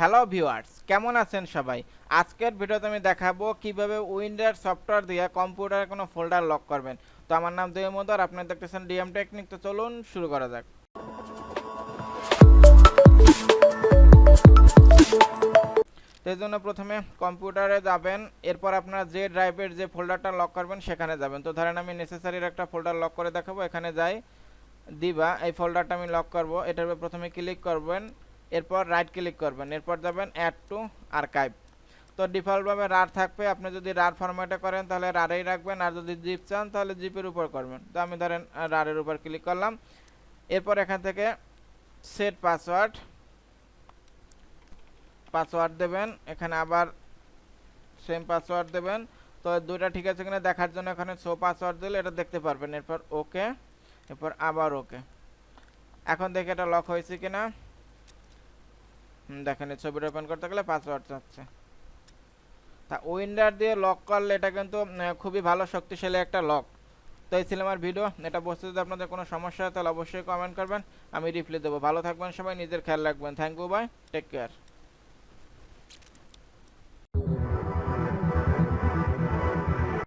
Hello viewers, কেমন আছেন সবাই? আজকের ভিডিওতে আমি দেখাবো কিভাবে উইন্ডার সফটওয়্যার দিয়ে কম্পিউটারে কোনো ফোল্ডার লক করবেন। তো আমার নাম দেবমোদ, আপনারা দেখতেছেন Dmtechnic। তো চলুন শুরু করা যাক। তো এই জন্য প্রথমে কম্পিউটারে যাবেন, এরপর আপনারা যে ড্রাইভের যে ফোল্ডারটা লক করবেন সেখানে যাবেন। তো ধরেন আমি নেসেসারির একটা ফোল্ডার লক করে দেখাবো, এখানে যাই দিবা এই ফোল্ডারটা আমি লক করব। এটার উপর প্রথমে ক্লিক করবেন, এরপর রাইট ক্লিক করবেন, এরপর যাবেন অ্যাড টু আর্কাইভ। তো ডিফল্টভাবে রার থাকবে, আপনি যদি রার ফরম্যাটে করেন তাহলে রারেই রাখবেন, আর যদি জিপ চান তাহলে জিপের উপর করবেন। তো আমি ধরেন রারের উপর ক্লিক করলাম। এরপর এখান থেকে সেট পাসওয়ার্ড দেবেন, এখানে আবার সেম পাসওয়ার্ড দেবেন। তো দুইটা ঠিক আছে কিনা দেখার জন্য এখানে শো পাসওয়ার্ড দিলে এটা দেখতে পারবেন। এরপর ওকে, এরপর আবার ওকে। এখন দেখে এটা লক হয়েছে কিনা। দেখেন এই ছবিটা ওপেন করতে গেলে পাসওয়ার্ড চাচ্ছে। তা উইন্ডার দিয়ে লক করলে এটা কিন্তু খুবই ভালো শক্তিশালী একটা লক। তো এই ছিল আমার ভিডিও। এটা বুঝতে যদি আপনাদের কোনো সমস্যা হয় তাহলে অবশ্যই কমেন্ট করবেন, আমি রিপ্লাই দেবো। ভালো থাকবেন সবাই, নিজের খেয়াল রাখবেন। Thank you, bye, take care.